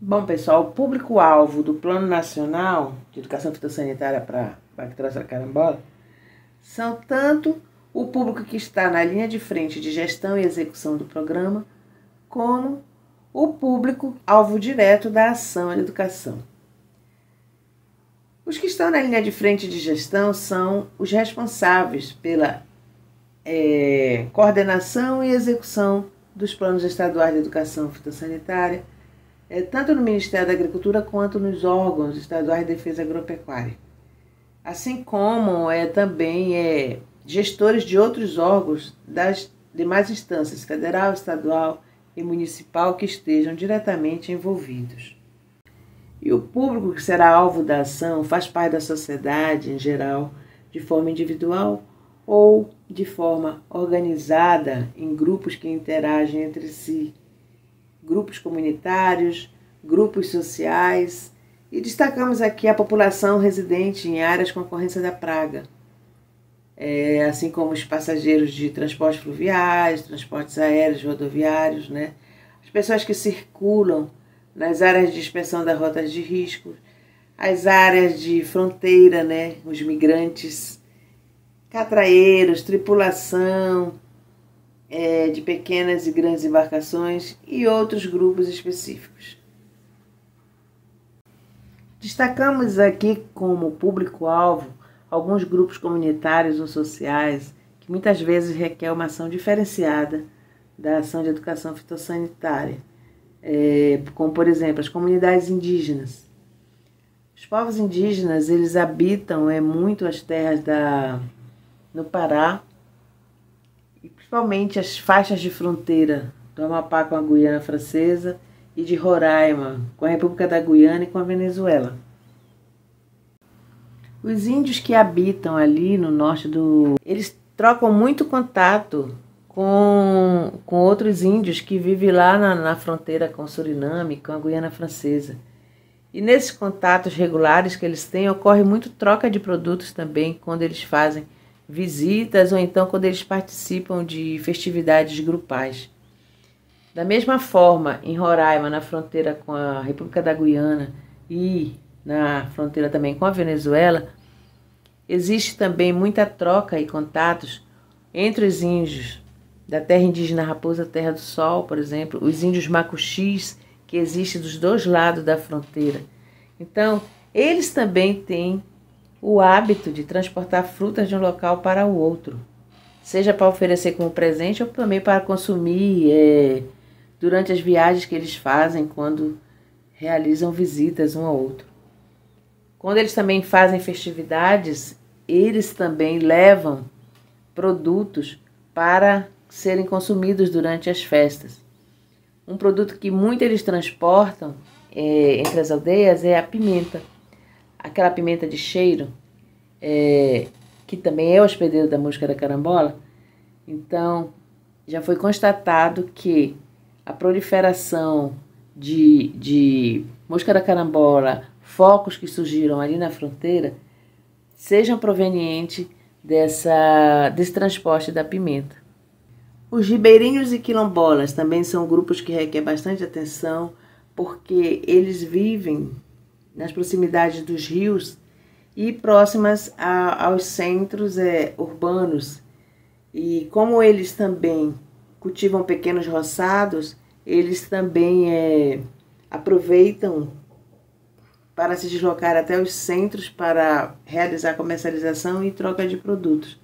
Bom, pessoal, o público-alvo do Plano Nacional de Educação Fitossanitária para Bactérias carambola são tanto o público que está na linha de frente de gestão e execução do programa, como o público-alvo direto da ação de educação. Os que estão na linha de frente de gestão são os responsáveis pela coordenação e execução dos planos estaduais de educação fitossanitária, tanto no Ministério da Agricultura quanto nos órgãos estaduais de defesa agropecuária. Assim como também gestores de outros órgãos das demais instâncias, federal, estadual e municipal, que estejam diretamente envolvidos. E o público que será alvo da ação faz parte da sociedade em geral, de forma individual ou de forma organizada em grupos que interagem entre si, grupos comunitários, grupos sociais, e destacamos aqui a população residente em áreas com ocorrência da praga, assim como os passageiros de transportes fluviais, transportes aéreos, rodoviários, as pessoas que circulam nas áreas de inspeção das rotas de risco, as áreas de fronteira, os migrantes, catraeiros, tripulação de pequenas e grandes embarcações e outros grupos específicos. Destacamos aqui como público-alvo alguns grupos comunitários ou sociais que muitas vezes requer uma ação diferenciada da ação de educação fitossanitária, como, por exemplo, as comunidades indígenas. Os povos indígenas, eles habitam muito as terras no Pará, e principalmente as faixas de fronteira do Amapá com a Guiana Francesa e de Roraima com a República da Guiana e com a Venezuela. Os índios que habitam ali no norte eles trocam muito contato com outros índios que vivem lá na fronteira com Suriname, com a Guiana Francesa. E nesses contatos regulares que eles têm, ocorre muito troca de produtos também, quando eles fazem visitas ou então quando eles participam de festividades grupais. Da mesma forma, em Roraima, na fronteira com a República da Guiana e na fronteira também com a Venezuela, existe também muita troca e contatos entre os índios da terra indígena Raposa Terra do Sol, por exemplo, os índios macuxis, que existem dos dois lados da fronteira. Então, eles também têm o hábito de transportar frutas de um local para o outro, seja para oferecer como presente ou também para consumir durante as viagens que eles fazem quando realizam visitas um ao outro. Quando eles também fazem festividades, eles também levam produtos para serem consumidos durante as festas. Um produto que muito eles transportam entre as aldeias é a pimenta. Aquela pimenta de cheiro, que também é o hospedeiro da mosca da carambola. Então, já foi constatado que a proliferação de mosca da carambola, focos que surgiram ali na fronteira, sejam provenientes desse transporte da pimenta. Os ribeirinhos e quilombolas também são grupos que requerem bastante atenção, porque eles vivem nas proximidades dos rios e próximas aos centros urbanos. E como eles também cultivam pequenos roçados, eles também aproveitam para se deslocar até os centros para realizar comercialização e troca de produtos.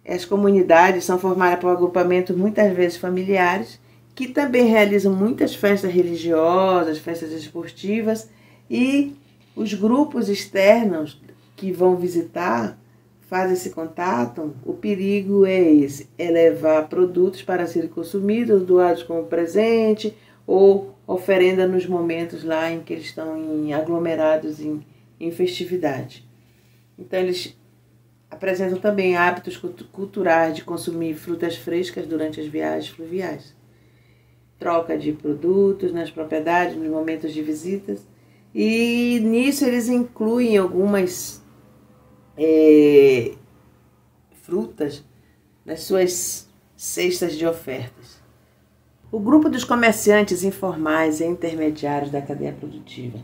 As comunidades são formadas por agrupamentos muitas vezes familiares, que também realizam muitas festas religiosas, festas esportivas, e os grupos externos que vão visitar, fazem esse contato. O perigo é esse, levar produtos para serem consumidos, doados como presente ou oferenda nos momentos lá em que eles estão aglomerados em festividade. Então eles apresentam também hábitos culturais de consumir frutas frescas durante as viagens fluviais, troca de produtos nas propriedades, nos momentos de visitas, e nisso eles incluem algumas frutas nas suas cestas de ofertas. O grupo dos comerciantes informais e intermediários da cadeia produtiva.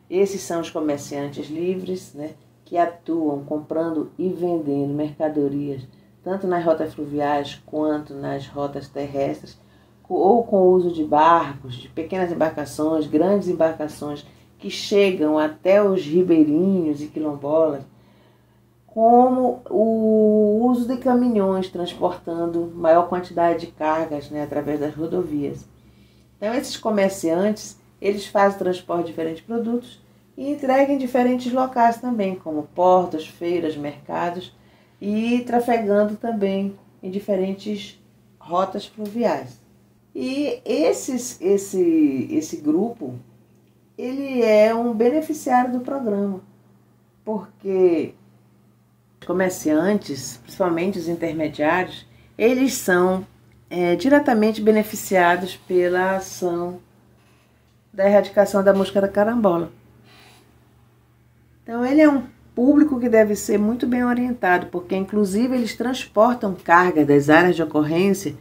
Esses são os comerciantes livres, né, que atuam comprando e vendendo mercadorias, tanto nas rotas fluviais quanto nas rotas terrestres, ou com o uso de barcos, de pequenas embarcações, grandes embarcações que chegam até os ribeirinhos e quilombolas, como o uso de caminhões transportando maior quantidade de cargas, né, através das rodovias. Então, esses comerciantes, eles fazem transporte de diferentes produtos e entregam em diferentes locais também, como portos, feiras, mercados, e trafegando também em diferentes rotas fluviais. E esse grupo, ele é um beneficiário do programa, porque os comerciantes, principalmente os intermediários, eles são diretamente beneficiados pela ação da erradicação da mosca da carambola. Então, ele é um público que deve ser muito bem orientado, porque, inclusive, eles transportam carga das áreas de ocorrência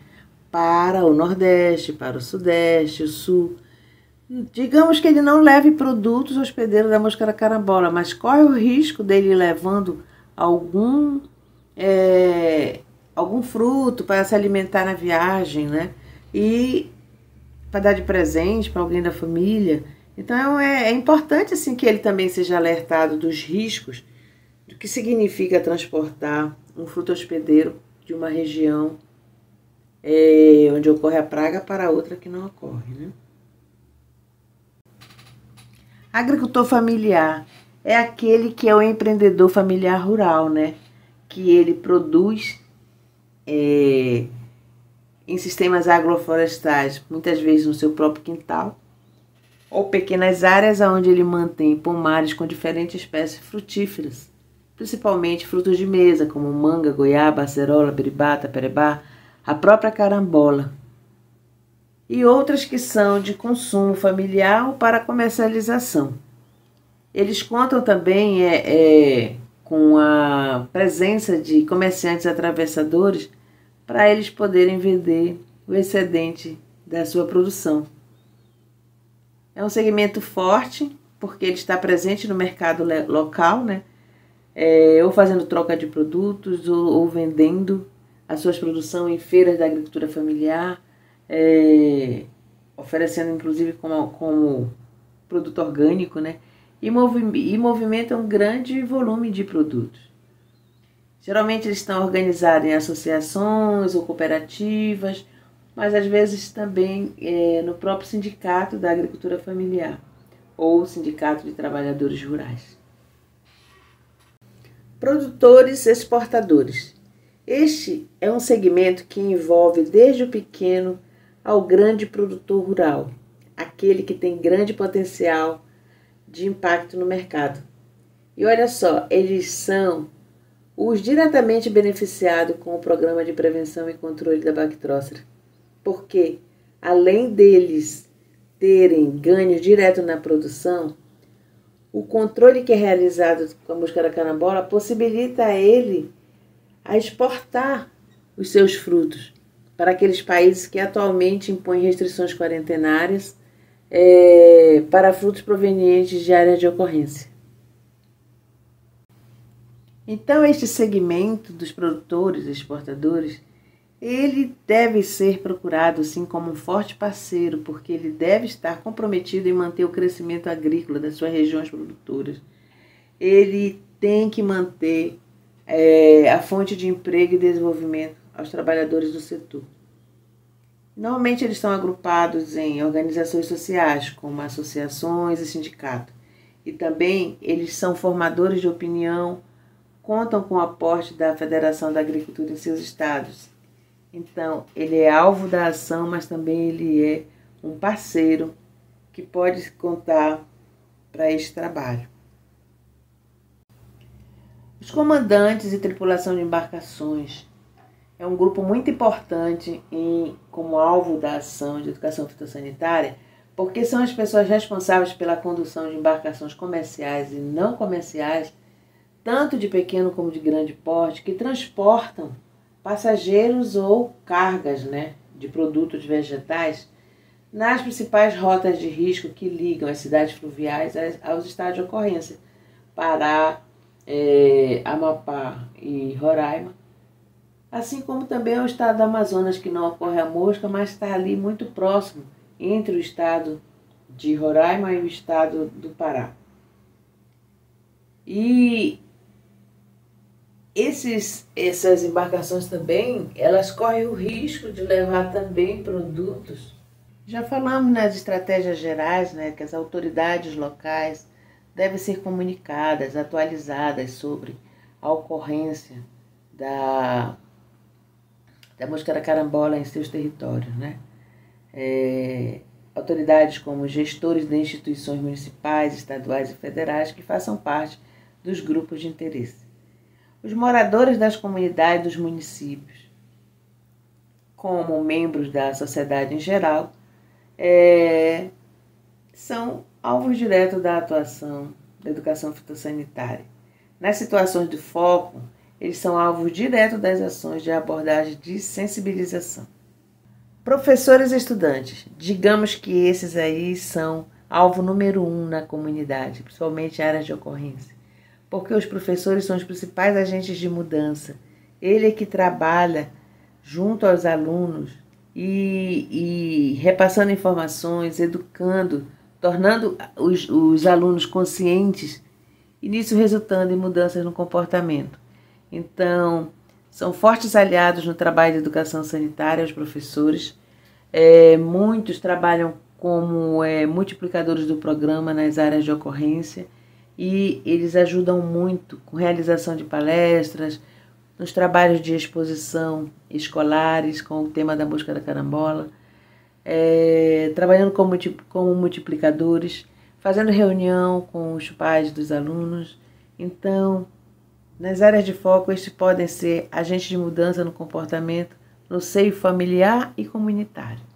para o Nordeste, para o Sudeste, o Sul. Digamos que ele não leve produtos hospedeiros da mosca da carambola, mas corre o risco dele levando algum fruto para se alimentar na viagem, né? E para dar de presente para alguém da família. Então é importante assim que ele também seja alertado dos riscos do que significa transportar um fruto hospedeiro de uma região onde ocorre a praga para outra que não ocorre, né? Agricultor familiar é aquele que é o empreendedor familiar rural, né? Que ele produz em sistemas agroflorestais, muitas vezes no seu próprio quintal, ou pequenas áreas onde ele mantém pomares com diferentes espécies frutíferas, principalmente frutos de mesa, como manga, goiaba, acerola, beribata, perebá, a própria carambola, e outras que são de consumo familiar ou para comercialização. Eles contam também com a presença de comerciantes atravessadores para eles poderem vender o excedente da sua produção. É um segmento forte, porque ele está presente no mercado local, né? Ou fazendo troca de produtos, ou vendendo a sua produção em feiras da agricultura familiar, oferecendo inclusive como produto orgânico, né? E movimenta um grande volume de produtos. Geralmente eles estão organizados em associações ou cooperativas, mas às vezes também no próprio sindicato da agricultura familiar ou sindicato de trabalhadores rurais. Produtores exportadores. Este é um segmento que envolve desde o pequeno ao grande produtor rural, aquele que tem grande potencial de impacto no mercado. E olha só, eles são os diretamente beneficiados com o programa de prevenção e controle da bactrócera, porque além deles terem ganhos direto na produção, o controle que é realizado com a mosca da carambola possibilita a ele a exportar os seus frutos para aqueles países que atualmente impõem restrições quarentenárias para frutos provenientes de áreas de ocorrência. Então, este segmento dos produtores e exportadores, ele deve ser procurado assim como um forte parceiro, porque ele deve estar comprometido em manter o crescimento agrícola das suas regiões produtoras. Ele tem que manter a fonte de emprego e desenvolvimento aos trabalhadores do setor. Normalmente eles estão agrupados em organizações sociais, como associações e sindicatos. E também eles são formadores de opinião, contam com o aporte da Federação da Agricultura em seus estados. Então, ele é alvo da ação, mas também ele é um parceiro que pode contar para este trabalho. Os comandantes e tripulação de embarcações é um grupo muito importante como alvo da ação de educação fitossanitária, porque são as pessoas responsáveis pela condução de embarcações comerciais e não comerciais, tanto de pequeno como de grande porte, que transportam passageiros ou cargas, né, de produtos vegetais nas principais rotas de risco que ligam as cidades fluviais aos estados de ocorrência, Pará, Amapá e Roraima, assim como também ao estado do Amazonas, que não ocorre a mosca, mas está ali muito próximo, entre o estado de Roraima e o estado do Pará. E essas embarcações também, elas correm o risco de levar também produtos. Já falamos nas estratégias gerais, né, que as autoridades locais devem ser comunicadas, atualizadas sobre a ocorrência da mosca da carambola em seus territórios, né? Autoridades como gestores de instituições municipais, estaduais e federais que façam parte dos grupos de interesse. Os moradores das comunidades dos municípios, como membros da sociedade em geral, são alvos diretos da atuação da educação fitossanitária. Nas situações de foco, eles são alvos diretos das ações de abordagem de sensibilização. Professores e estudantes, digamos que esses aí são alvo número 1 na comunidade, principalmente em áreas de ocorrência, porque os professores são os principais agentes de mudança. Ele é que trabalha junto aos alunos e repassando informações, educando, tornando os alunos conscientes e nisso resultando em mudanças no comportamento. Então, são fortes aliados no trabalho de educação sanitária, os professores. Muitos trabalham como multiplicadores do programa nas áreas de ocorrência e eles ajudam muito com realização de palestras, nos trabalhos de exposição escolares com o tema da mosca da carambola, trabalhando como multiplicadores, fazendo reunião com os pais dos alunos. Então, nas áreas de foco, estes podem ser agentes de mudança no comportamento, no seio familiar e comunitário.